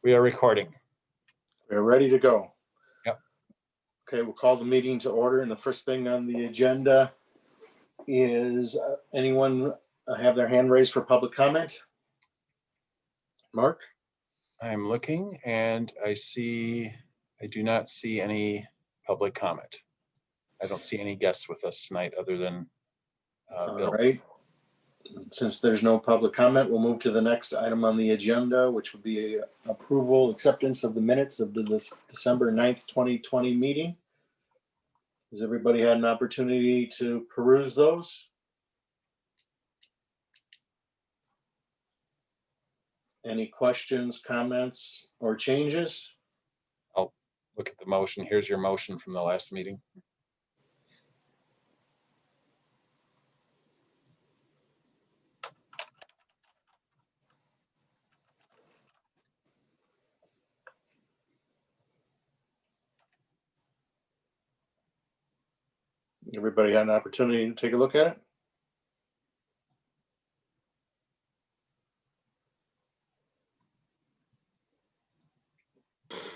We are recording. We're ready to go. Yep. Okay, we'll call the meeting to order, and the first thing on the agenda is anyone have their hand raised for public comment? Mark? I'm looking and I do not see any public comment. I don't see any guests with us tonight other than Bill. All right. Since there's no public comment, we'll move to the next item on the agenda, which would be approval, acceptance of the minutes of the December 9th, 2020 meeting. Has everybody had an opportunity to peruse those? Any questions, comments, or changes? I'll look at the motion. Here's your motion from the last meeting. Everybody had an opportunity to take a look at it?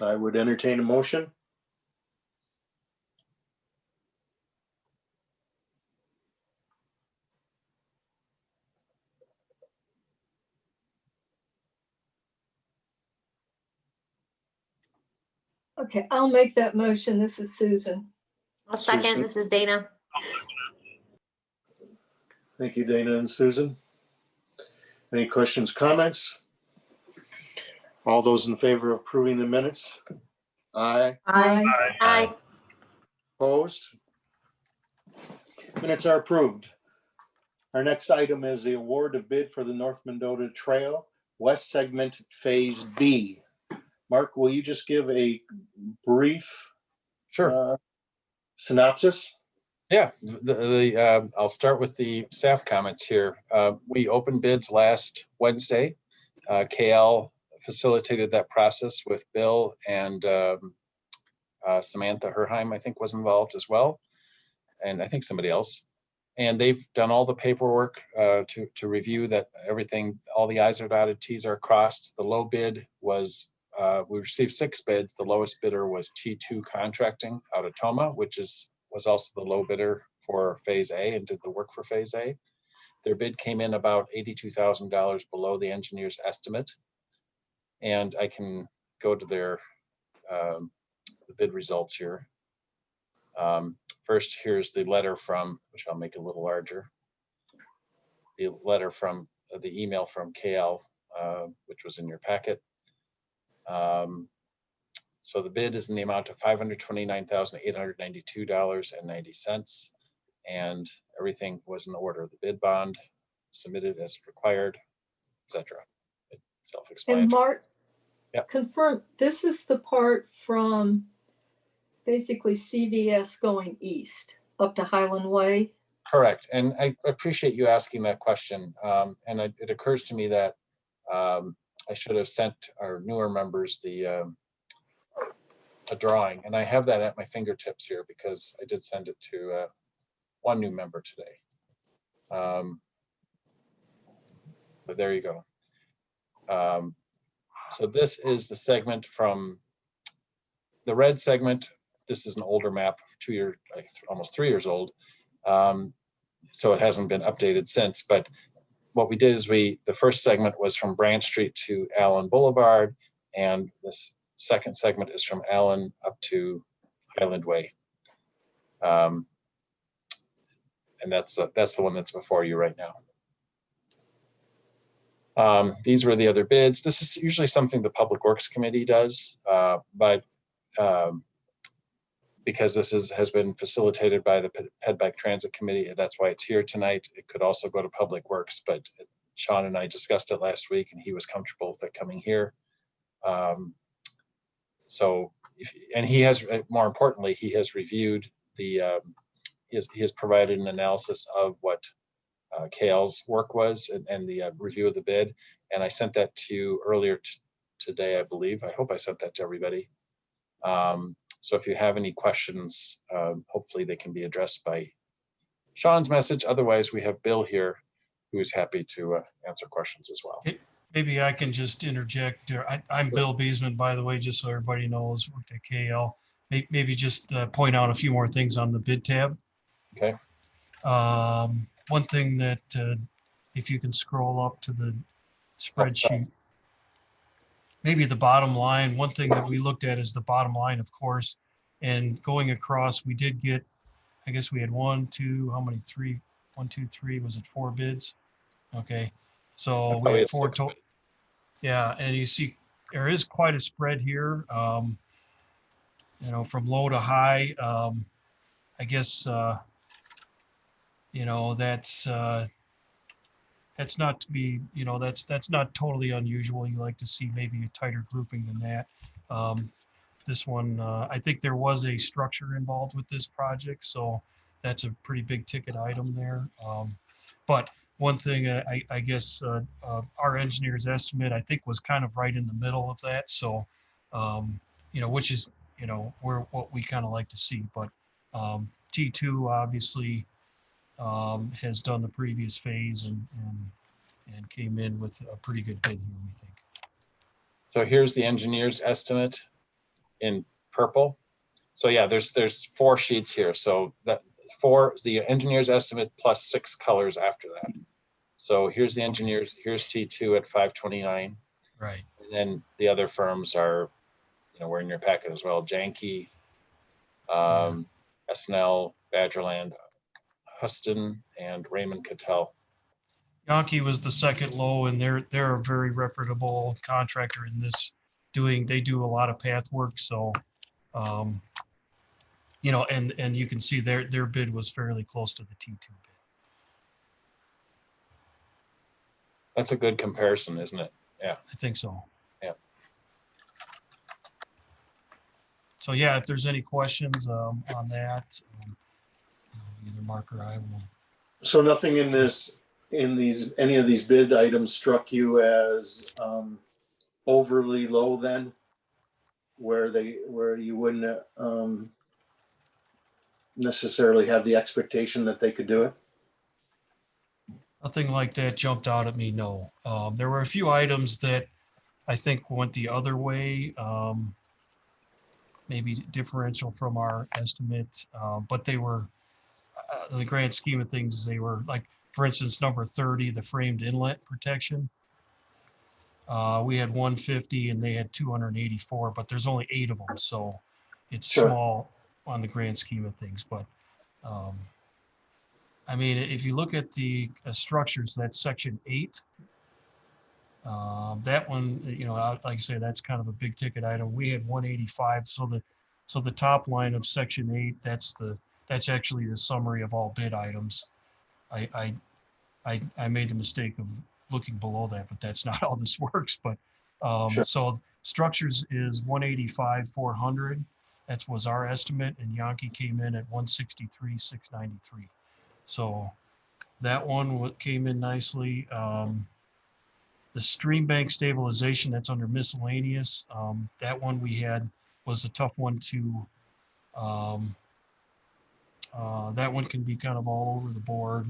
I would entertain a motion. Okay, I'll make that motion. This is Susan. I'll second. Susan. This is Dana. Thank you, Dana and Susan. Any questions, comments? All those in favor of approving the minutes? Aye. Aye. Aye. Opposed? Minutes are approved. Our next item is the award of bid for the North Mendota Trail, West Segment Phase B. Mark, will you just give a brief synopsis? Yeah, I'll start with the staff comments here. We opened bids last Wednesday. KL facilitated that process with Bill, and Samantha Herheim, I think, was involved as well, and I think somebody else. And they've done all the paperwork to review that everything, all the I's are dotted, T's are crossed. The low bid was, we received 6 bids. The lowest bidder was T2 Contracting out of Toma, which was also the low bidder for Phase A and did the work for Phase A. Their bid came in about $82,000 below the engineer's estimate. And I can go to their the bid results here. First, here's the letter from, which I'll make a little larger. The letter from the email from KL, which was in your packet. So the bid is in the amount of $529,892.90, and everything was in order. The bid bond submitted as required, etc. Self-explanatory. And Mark, Yep. confirm, this is the part from basically CVS going east up to Highland Way? Correct, and I appreciate you asking that question. And it occurs to me that I should have sent our newer members a drawing, and I have that at my fingertips here because I did send it to one new member today. But there you go. So this is the segment from the red segment. This is an older map, almost 3 years old. So it hasn't been updated since, but what we did is the first segment was from Branch Street to Allen Boulevard, and this second segment is from Allen up to Highland Way. And that's the one that's before you right now. These were the other bids. This is usually something the Public Works Committee does, but because this has been facilitated by the Pedbike Transit Committee, that's why it's here tonight. It could also go to Public Works, but Sean and I discussed it last week, and he was comfortable with it coming here. And he has, more importantly, he has reviewed he has provided an analysis of what KL's work was and the review of the bid. And I sent that to you earlier today, I believe. I hope I sent that to everybody. So if you have any questions, hopefully they can be addressed by Sean's message. Otherwise, we have Bill here who is happy to answer questions as well. Maybe I can just interject. I'm Bill Beesman, by the way, just so everybody knows, worked at KL. Maybe just point out a few more things on the bid tab. Okay. One thing that, if you can scroll up to the Up top. spreadsheet, maybe the bottom line, one thing that we looked at is the bottom line, of course, and going across, we did get, I guess we had one, two, how many, three, one, two, three, was it 4 bids? Okay, so we We had had 4 6 total. bids. Yeah, and you see there is quite a spread here, you know, from low to high. I guess, you know, that's not to be, you know, that's not totally unusual. You like to see maybe a tighter grouping than that. This one, I think there was a structure involved with this project, so that's a pretty big ticket item there. But one thing, I guess our engineer's estimate, I think, was kind of right in the middle of that. So, you know, which is, you know, what we kind of like to see. But T2 obviously has done the previous phase and came in with a pretty good bid here, we think. So here's the engineer's estimate in purple. So yeah, there's 4 sheets here. So that the engineer's estimate plus 6 colors after that. So here's the engineers, here's T2 at 529. Right. And then the other firms are, you know, we're in your packet as well. Janke, SNL, Badgerland, Huston, and Raymond Cattell. Yankee was the second low, and they're a very reputable contractor in this. They do a lot of path work, so you know, and you can see their bid was fairly close to the T2 bid. That's a good comparison, isn't it? Yeah. I think so. Yeah. So yeah, if there's any questions on that, either Mark or I will. So nothing in any of these bid items struck you as overly low then? Where you wouldn't necessarily have the expectation that they could do it? Nothing like that jumped out at me, no. There were a few items that I think went the other way, maybe differential from our estimate, but they were, in the grand scheme of things, they were like, for instance, number 30, the framed inlet protection. We had 150 and they had 284, but there's only 8 of them, so it's Sure. small on the grand scheme of things. But I mean, if you look at the structures, that's section 8. That one, you know, like I say, that's kind of a big ticket item. We had 185, so the top line of section 8, that's actually the summary of all bid items. I made the mistake of looking below that, but that's not how this works. But Sure. so structures is 185, 400. That was our estimate, and Yankee came in at 163, 693. So that one came in nicely. The stream bank stabilization, that's under miscellaneous. That one we had was a tough one to. That one can be kind of all over the board.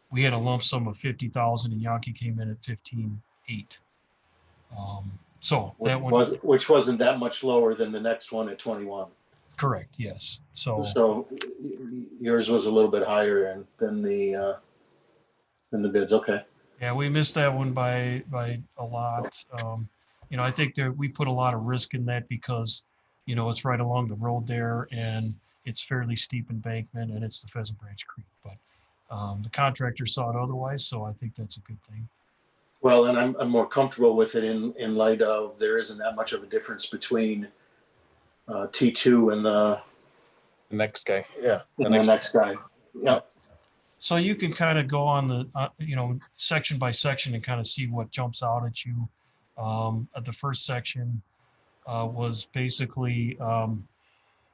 We had a lump sum of 50,000 and Yankee came in at 15,800. So that one, Which wasn't that much lower than the next one at 21. correct, yes. So yours was a little bit higher than the bids. Okay. Yeah, we missed that one by a lot. You know, I think we put a lot of risk in that because, you know, it's right along the road there and it's fairly steep embankment and it's the Pheasant Branch Creek. But the contractor saw it otherwise, so I think that's a good thing. Well, and I'm more comfortable with it in light of there isn't that much of a difference between T2 and the next guy. Yeah. The next guy. Yeah. So you can kind of go on the, you know, section by section and kind of see what jumps out at you. The first section was basically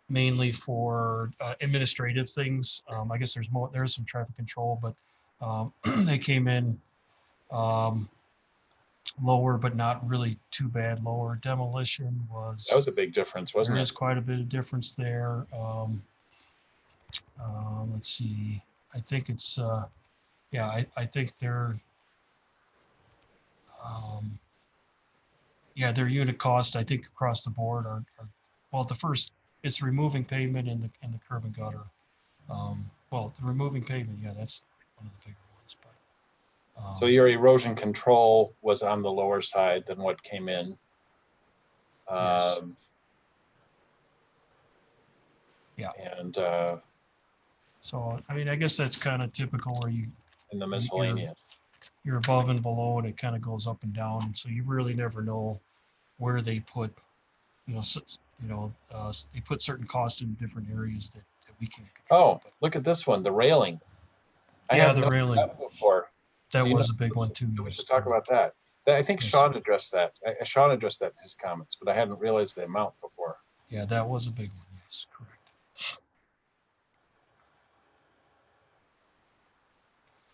mainly for administrative things. I guess there's some traffic control, but they came in lower, but not really too bad lower. Demolition was. That was a big difference, wasn't it? There is quite a bit of difference there. Let's see. I think it's, yeah, I think they're, Yeah, their unit cost, I think across the board are well, the first, it's removing pavement and the curb and gutter. Well, the removing pavement, yeah, that's one of the bigger ones, but. So your erosion control was on the lower side than what came in. Yes. Yeah. And So, I mean, I guess that's kind of typical where in the miscellaneous. you're above and below and it kind of goes up and down. And so you really never know where they put, they put certain costs in different areas that we can't control. Oh, look at this one, the railing. I Yeah, haven't the noticed railing. that before. That Do you was know- a big one too. We Yes, should talk correct. about that. I think Yes. Sean addressed that. Sean addressed that in his comments, but I hadn't realized the amount before. Yeah, that was a big one. Yes, correct.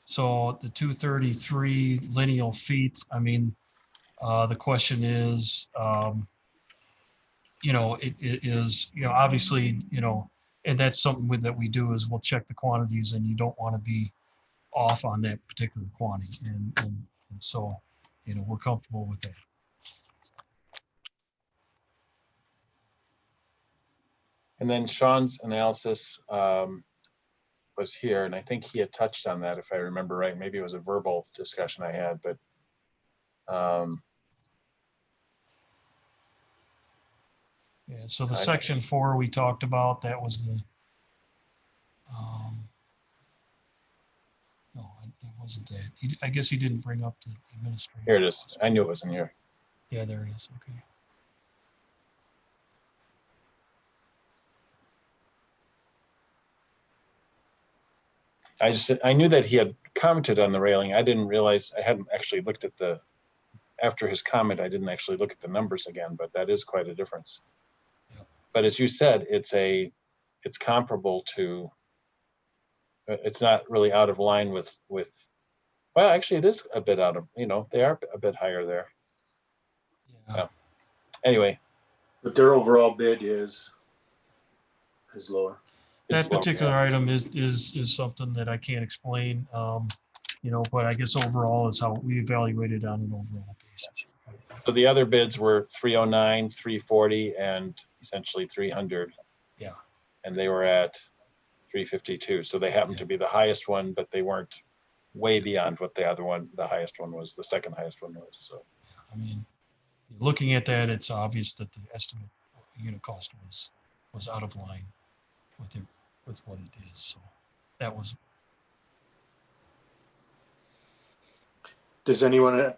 So the 233 lineal feet, I mean, the question is, it is, obviously, and that's something that we do is we'll check the quantities and you don't want to be off on that particular quantity. And so, we're comfortable with that. And then Sean's analysis was here, and I think he had touched on that, if I remember right. Maybe it was a verbal discussion I had, but Yeah, so the section 4 we talked about, that was the, no, it wasn't that. I guess he didn't bring up the administrative. here it is. cost. I knew it was in here. Yeah, there it is. Okay. I knew that he had commented on the railing. I didn't realize, I hadn't actually looked at after his comment, I didn't actually look at the numbers again, but that is quite a difference. Yep. But as you said, it's comparable to, it's not really out of line with, well, actually it is a bit out of, they are a bit higher there. Yeah. Anyway. But their overall bid is lower. It's That lower, particular yeah. item is something that I can't explain, but I guess overall is how we evaluated on an overall basis. So the other bids were 309, 340, and essentially 300. Yeah. And they were at 352. So they happened to be the highest one, but they weren't way beyond what the highest one was, the second highest one was. So I mean, looking at that, it's obvious that the estimate unit cost was out of line with what it is. So that was. Does anyone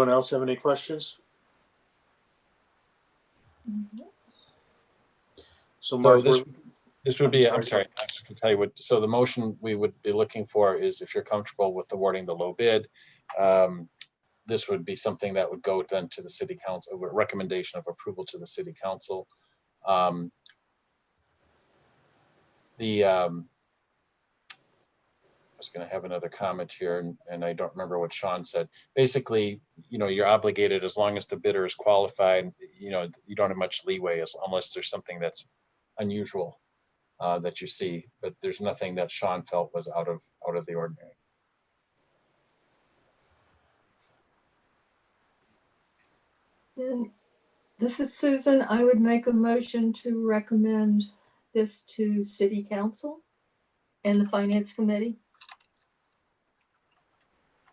else have any questions? So Mark, this would be, I'm sorry, I should tell you what, so the motion we would be looking for is, if you're comfortable with awarding the low bid, this would be something that would go then to the city council, a recommendation of approval to the city council. I was going to have another comment here, and I don't remember what Sean said. Basically, you're obligated as long as the bidder is qualified. You don't have much leeway unless there's something that's unusual that you see. But there's nothing that Sean felt was out of the ordinary. And this is Susan. I would make a motion to recommend this to City Council and the Finance Committee.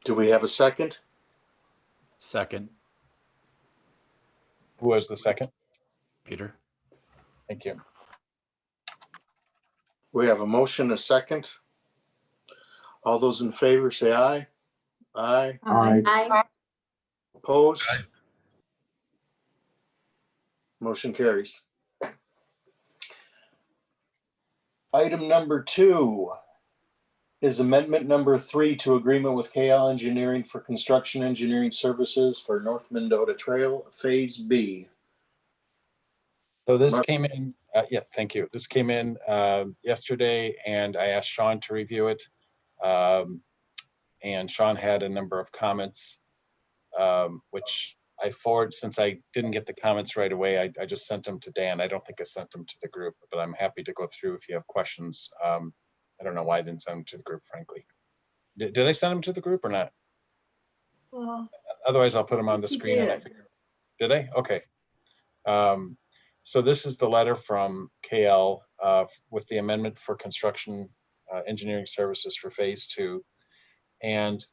do we have a second? Second, Who was the second? Peter. Thank you. We have a motion, a second. All those in favor say aye. Aye. Aye. Opposed? Motion carries. Item number 2 is amendment number 3 to agreement with KL Engineering for construction engineering services for North Mendota Trail Phase B. So this Mark? came in, yeah, thank you. This came in yesterday, and I asked Sean to review it. And Sean had a number of comments, which I forwarded. Since I didn't get the comments right away, I just sent them to Dan. I don't think I sent them to the group, but I'm happy to go through if you have questions. I don't know why I didn't send them to the group, frankly. Did I send them to the group or not? Well, otherwise I'll put them on the You screen. And I did. figure, did I? Okay. So this is the letter from KL with the amendment for construction engineering services for phase 2. And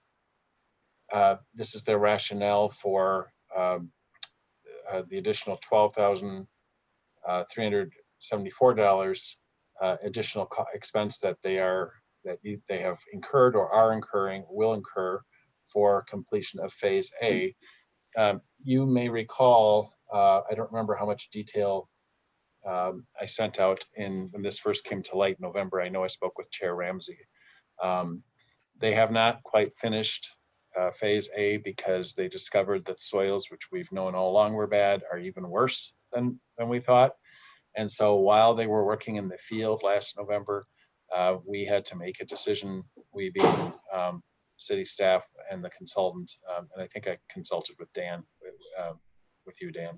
this is their rationale for the additional $12,374 additional expense that they have incurred or are incurring, will incur for completion of phase A. You may recall, I don't remember how much detail I sent out when this first came to light in November. I know I spoke with Chair Ramsey. They have not quite finished phase A because they discovered that soils, which we've known all along were bad, are even worse than we thought. And so while they were working in the field last November, we had to make a decision, we being city staff and the consultant, and I think I consulted with Dan, with you, Dan.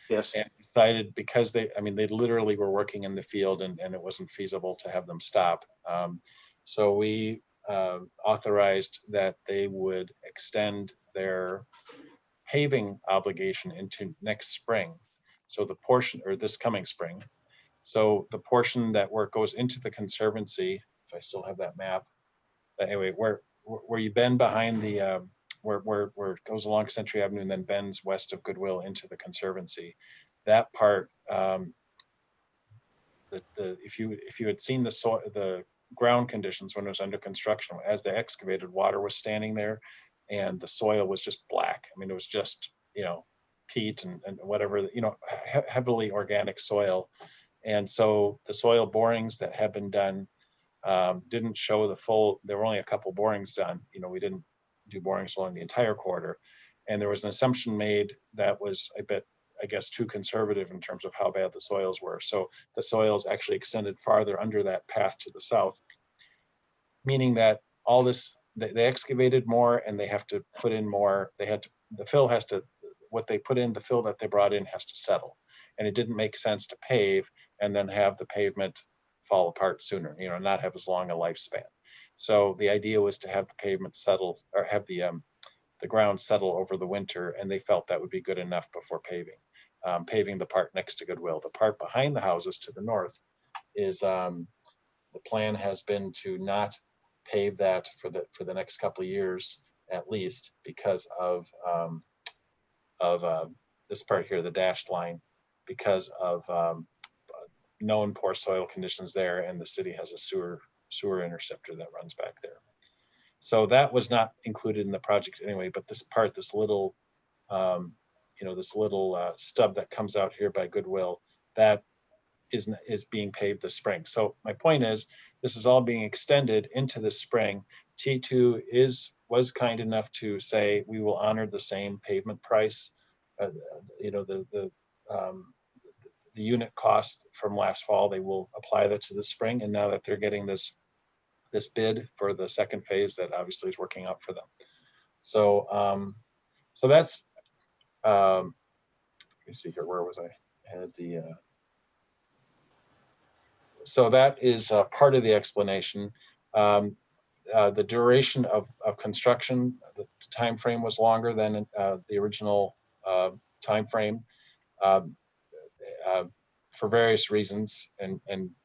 Yes. And decided, because they literally were working in the field and it wasn't feasible to have them stop. So we authorized that they would extend their paving obligation into next spring. So the portion, or this coming spring. So the portion that where it goes into the conservancy, if I still have that map, anyway, where you bend behind the, where it goes along Century Avenue and then bends west of Goodwill into the conservancy, that part, if you had seen the ground conditions when it was under construction, as they excavated, water was standing there and the soil was just black. I mean, it was just, peat and whatever, heavily organic soil. And so the soil borings that had been done didn't show the full, there were only a couple borings done. We didn't do borings along the entire corridor. And there was an assumption made that was a bit, I guess, too conservative in terms of how bad the soils were. So the soils actually extended farther under that path to the south, meaning that all this, they excavated more and they have to put in more. The fill has to, what they put in, the fill that they brought in has to settle. And it didn't make sense to pave and then have the pavement fall apart sooner, not have as long a lifespan. So the idea was to have the pavement settle, or have the ground settle over the winter, and they felt that would be good enough before paving. Paving the part next to Goodwill. The part behind the houses to the north is, the plan has been to not pave that for the next couple of years at least, because of this part here, the dashed line, because of known poor soil conditions there, and the city has a sewer interceptor that runs back there. So that was not included in the project anyway, but this part, this little, stub that comes out here by Goodwill, that is being paved this spring. So my point is, this is all being extended into the spring. T2 was kind enough to say, we will honor the same pavement price. The unit cost from last fall, they will apply that to the spring. And now that they're getting this bid for the second phase, that obviously is working out for them. So so that's, let me see here, where was I? I had the, so that is part of the explanation. The duration of construction, the time frame was longer than the original time frame, for various reasons. And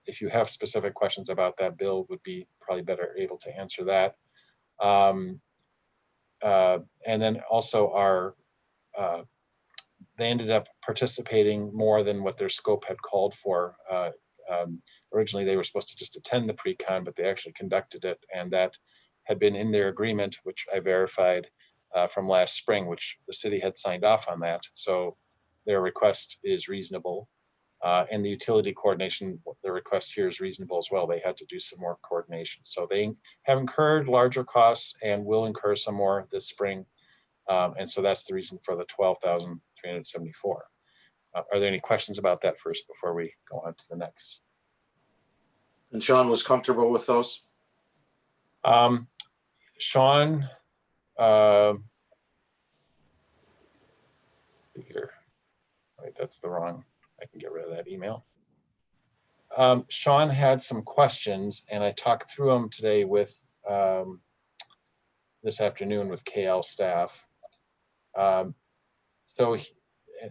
if you have specific questions about that, Bill would be probably better able to answer that. And then also they ended up participating more than what their scope had called for. Originally, they were supposed to just attend the pre-con, but they actually conducted it, and that had been in their agreement, which I verified from last spring, which the city had signed off on that. So their request is reasonable. And the utility coordination, the request here is reasonable as well. They had to do some more coordination. So they have incurred larger costs and will incur some more this spring. And so that's the reason for the $12,374. Are there any questions about that first before we go on to the next? And Sean was comfortable with those? Sean, here, wait, that's the wrong, I can get rid of that email. Sean had some questions, and I talked through them today with, this afternoon with KL staff. So,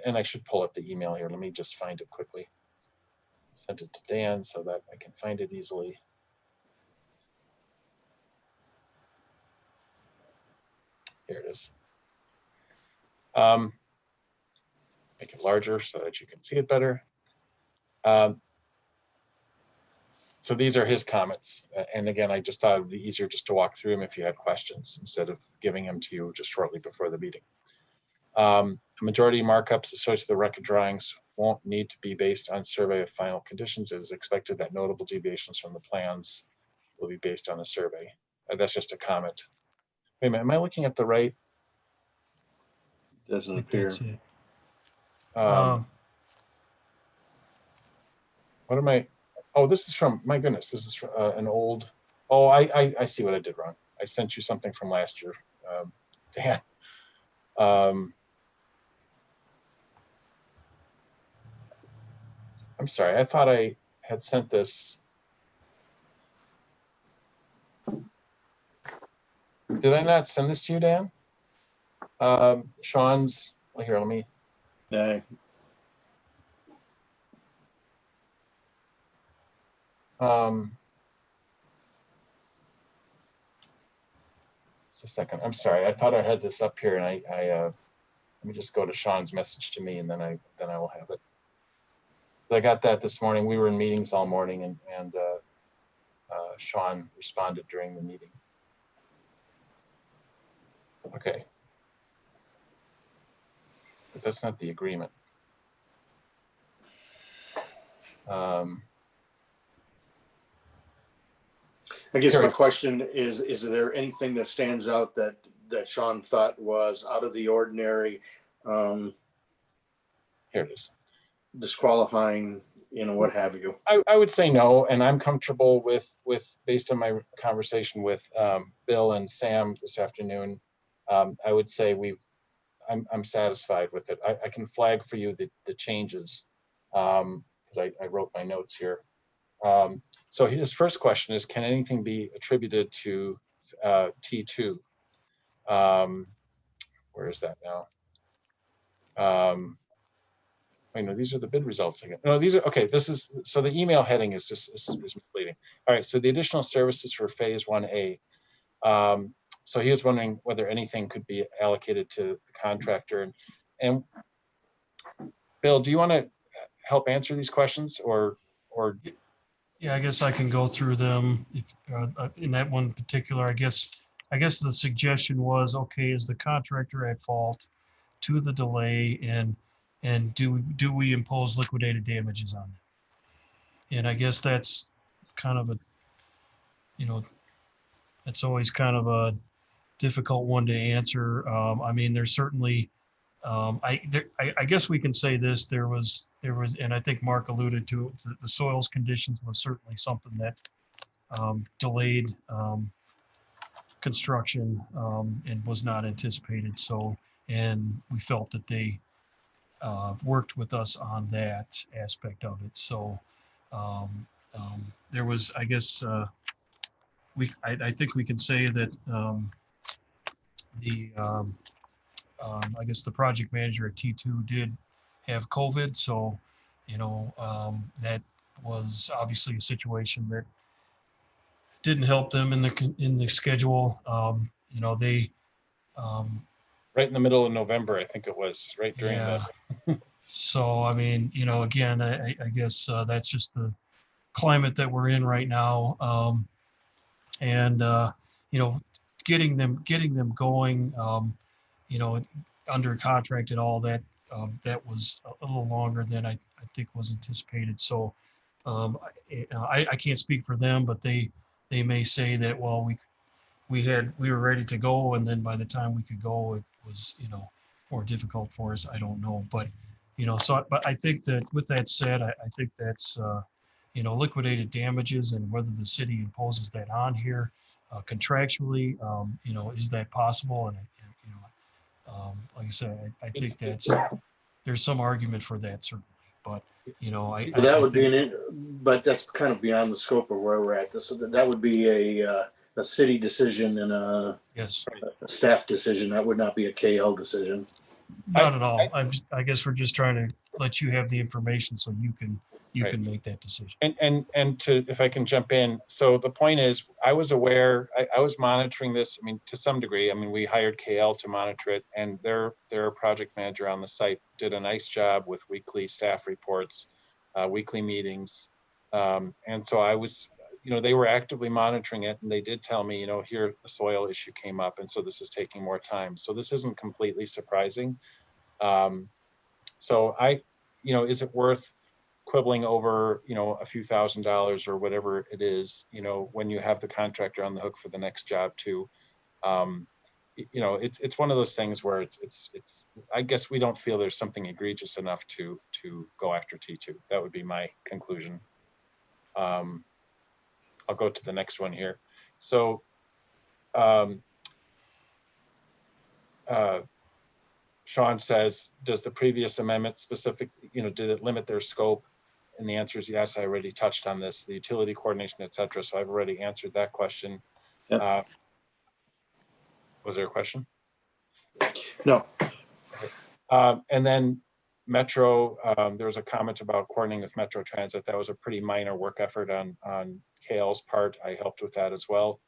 and I should pull up the email here. Let me just find it quickly. Sent it to Dan so that I can find it easily. Here it is. Make it larger so that you can see it better. So these are his comments. And again, I just thought it would be easier just to walk through them if you had questions instead of giving them to you just shortly before the meeting. A majority markups associated with the record drawings won't need to be based on survey of final conditions. It is expected that notable deviations from the plans will be based on a survey. That's just a comment. Wait a minute, am I looking at the right? Doesn't I think appear. that's it. What am I? Oh, this is from, my goodness, this is from, an old, oh, I see what I did wrong. I sent you something from last year, Dan. I'm sorry, I thought I had sent this. Did I not send this to you, Dan? Sean's, well, here, let me. Just a second. I'm sorry. I thought I had this up here, and I let me just go to Sean's message to me, and then I will have it. So I got that this morning. We were in meetings all morning, and Sean responded during the meeting. Okay, but that's not the agreement. I guess my question is there anything that stands out that Sean thought was out of the ordinary, here it is, disqualifying, what have you? I would say no, and I'm comfortable with based on my conversation with Bill and Sam this afternoon. I would say I'm satisfied with it. I can flag for you the changes because I wrote my notes here. So his first question is, can anything be attributed to T2? Where is that now? I know these are the bid results again. No, these are, okay, this is, so the email heading is just is misleading. All right, so the additional services for phase 1A. So he was wondering whether anything could be allocated to the contractor. And Bill, do you want to help answer these questions or? Yeah, I guess I can go through them. If, in that one particular, I guess the suggestion was, okay, is the contractor at fault to the delay, and do we impose liquidated damages on it? And I guess that's kind of a, it's always kind of a difficult one to answer. I mean, there's certainly, I guess we can say this, there was, and I think Mark alluded to it, the soils conditions was certainly something that delayed construction and was not anticipated. So, and we felt that they worked with us on that aspect of it. So there was, I guess, I think we can say that I guess the project manager at T2 did have COVID. So, that was obviously a situation that didn't help them in the schedule. They right in the middle of November, I think it was, right during the. So, I mean, again, I guess that's just the climate that we're in right now. And, getting them going, under contract and all that, that was a little longer than I think was anticipated. So I can't speak for them, but they may say that, well, we were ready to go, and then by the time we could go, it was, more difficult for us. I don't know, but but I think that with that said, I think that's liquidated damages, and whether the city imposes that on here contractually, is that possible? And like I said, I think there's some argument for that, certainly, but that would be but that's kind of beyond the scope of where we're at. So that would be the a city decision and a Yes, staff decision. That would not be a KL decision. not at all. I guess we're just trying to let you have the information so you Right. can make that decision. And to, if I can jump in, so the point is, I was aware, I was monitoring this, I mean, to some degree. I mean, we hired KL to monitor it, and their project manager on the site did a nice job with weekly staff reports, weekly meetings. And so I was, you know, they were actively monitoring it, and they did tell me, you know, here the soil issue came up, and so this is taking more time. So this isn't completely surprising. So you know, is it worth quibbling over, you know, a few $1,000s or whatever it is, you know, when you have the contractor on the hook for the next job too? You know, it's one of those things where it's I guess we don't feel there's something egregious enough to go after T2. That would be my conclusion. I'll go to the next one here. So Sean says, does the previous amendment specific, you know, did it limit their scope? And the answer is yes. I already touched on this, the utility coordination, et cetera. So I've already answered that question. Yep. Was there a question? No. Okay. And then Metro, there was a comment about coordinating with Metro Transit. That was a pretty minor work effort on KL's part. I helped with that as well.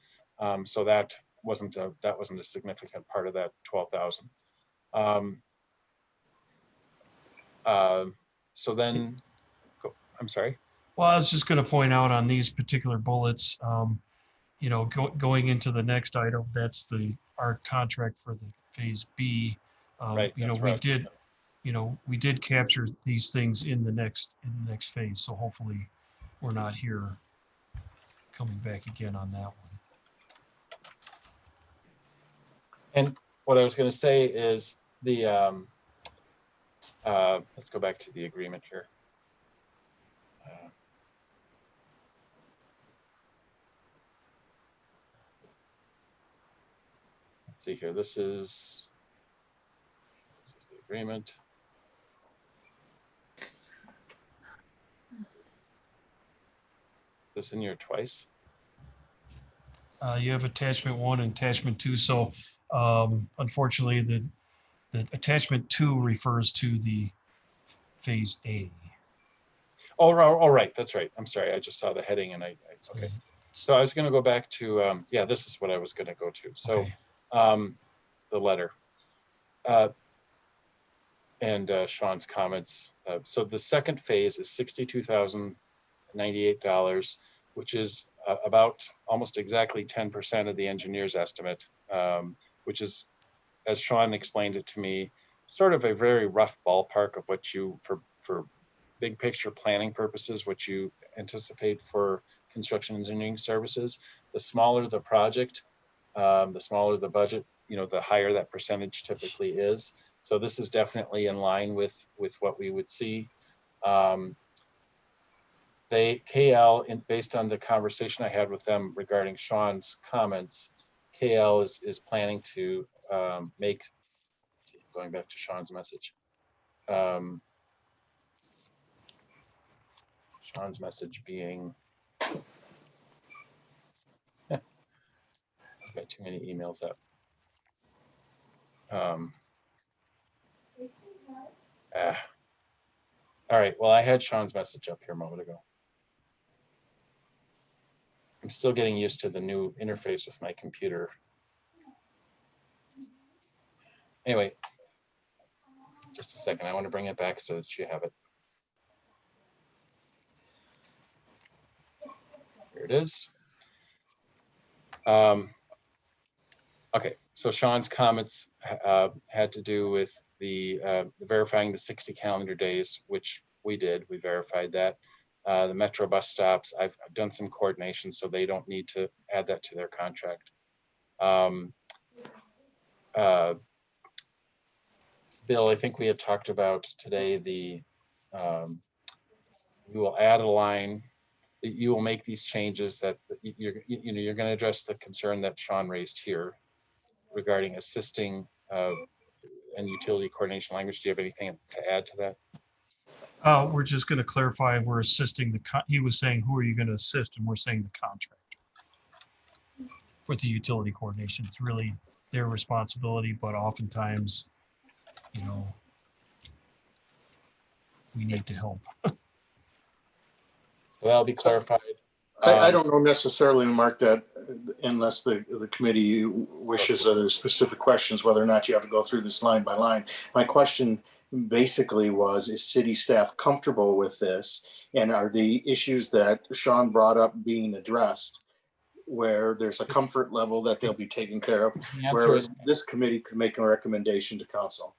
So that wasn't a significant part of that 12,000. So then, I'm sorry. Well, I was just going to point out on these particular bullets, you know, going into the next item, that's our contract for the phase B. Right, You know, that's right. we did capture these things in the next phase. So hopefully we're not here coming back again on that one. And what I was going to say is the, let's go back to the agreement here. Let's see here. This is the agreement. Is this in here twice? You have attachment 1 and attachment 2. So unfortunately, the attachment 2 refers to the phase A. Oh, all right. That's right. I'm sorry. I just saw the heading and okay. So I was going to go back to, yeah, this is what I was going to go to. So Okay. The letter and Sean's comments. So the second phase is $62,098, which is about almost exactly 10% of the engineer's estimate, which is, as Sean explained it to me, sort of a very rough ballpark of what you, for big picture planning purposes, what you anticipate for construction engineering services. The smaller the project, the smaller the budget, you know, the higher that percentage typically is. So this is definitely in line with what we would see. KL, based on the conversation I had with them regarding Sean's comments, KL is planning to make, going back to Sean's message, Sean's message being, I've got too many emails up. All right, well, I had Sean's message up here a moment ago. I'm still getting used to the new interface with my computer. Anyway, just a second. I want to bring it back so that you have it. Here it is. Okay, so Sean's comments had to do with the verifying the 60 calendar days, which we did. We verified that. The Metro bus stops, I've done some coordination, so they don't need to add that to their contract. Bill, I think we had talked about today you will add a line. You will make these changes that you're going to address the concern that Sean raised here regarding assisting and utility coordination language. Do you have anything to add to that? We're just going to clarify we're assisting he was saying, who are you going to assist? And we're saying the contractor. with the utility coordination. It's really their responsibility, but oftentimes, you know, we need to help. So that'll be clarified. I don't know necessarily, Mark, that unless the committee wishes other specific questions, whether or not you have to go through this line by line. My question basically was, is city staff comfortable with this? And are the issues that Sean brought up being addressed where there's a comfort level that they'll be taken care of, The answer where is, this committee could make a recommendation to council?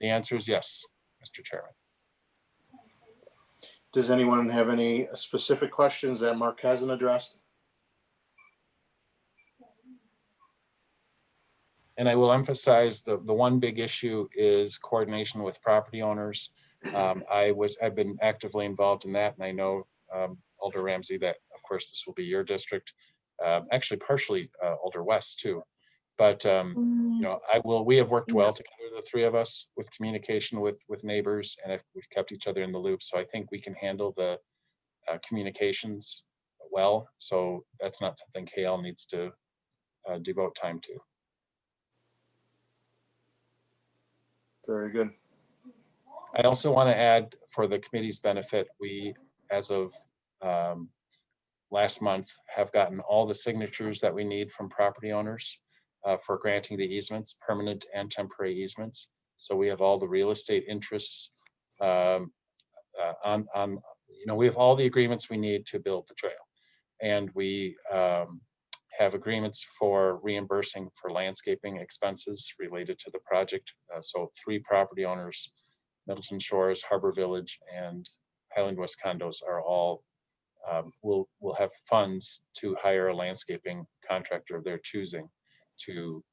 the answer is yes, Mr. Chairman. Does anyone have any specific questions that Mark hasn't addressed? And I will emphasize the one big issue is coordination with property owners. I've been actively involved in that, and I know Alder Ramsey that, of course, this will be your district, actually partially Alder West too. But you know, we have worked well together, the three of us, with communication with neighbors, and we've kept each other in the loop. So I think we can handle the communications well. So that's not something KL needs to devote time to. Very good. I also want to add, for the committee's benefit, we, as of last month, have gotten all the signatures that we need from property owners for granting the easements, permanent and temporary easements. So we have all the real estate interests on, you know, we have all the agreements we need to build the trail. And we have agreements for reimbursing for landscaping expenses related to the project. So 3 property owners, Middleton Shores, Harbor Village, and Highland West Condos are all, will have funds to hire a landscaping contractor of their choosing to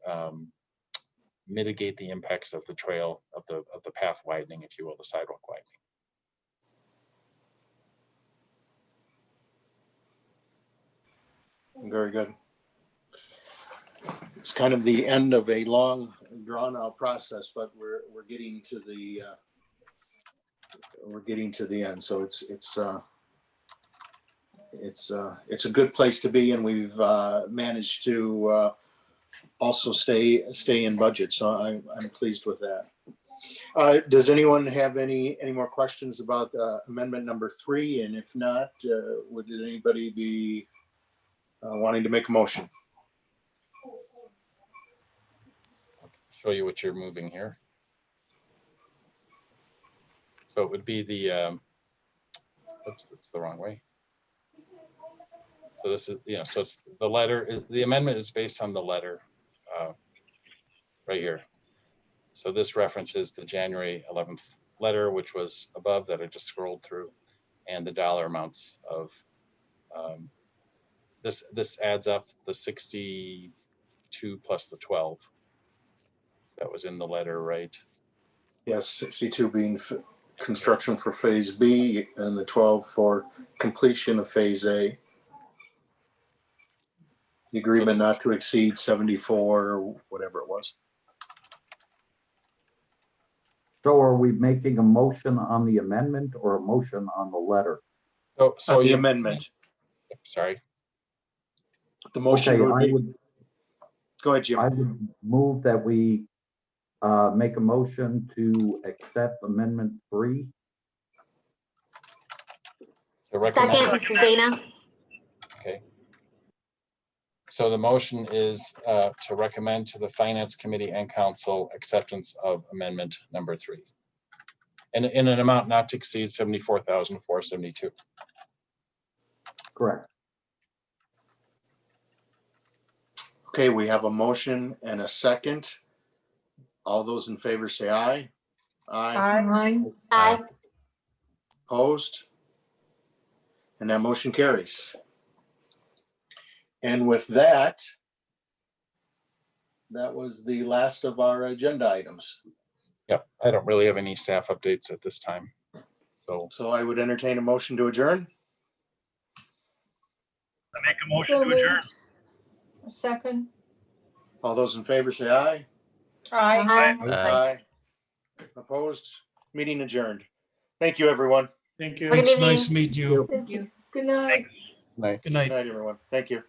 mitigate the impacts of the trail, of the path widening, if you will, the sidewalk widening. Very good. It's kind of the end of a long, drawn-out process, but we're getting to the end. So it's a good place to be, and we've managed to also stay in budget. So I'm pleased with that. Does anyone have any more questions about amendment number 3? And if not, would anybody be wanting to make a motion? Show you what you're moving here. So it would be the, oops, that's the wrong way. So this is, you know, so it's the letter, the amendment is based on the letter right here. So this references the January 11th letter, which was above that I just scrolled through, and the dollar amounts of this adds up the 62 plus the 12 that was in the letter, right? Yes, 62 being construction for phase B and the 12 for completion of phase A. The agreement not to exceed 74 or whatever it was. So are we making a motion on the amendment or a motion on the letter? So the you, amendment. sorry. The motion Okay, would be, go ahead, Jim. I would move that we make a motion to accept amendment 3. To recommend- Second, this is Dana. Okay. So the motion is to recommend to the Finance Committee and Council acceptance of amendment number 3. And in an amount not to exceed $74,472. Correct. Okay, we have a motion and a second. All those in favor say aye. Aye. Aye. Opposed? And that motion carries. And with that, that was the last of our agenda items. Yep, I don't really have any staff updates at this time. So I would entertain a motion to adjourn. I make a motion So to adjourn. moved. A second. All those in favor say aye. Aye. Aye. Opposed? Meeting adjourned. Thank you, everyone. Thank you. Good It's evening. nice to meet you. Thank you. Good night. Night. Good Good night. night, everyone. Thank you.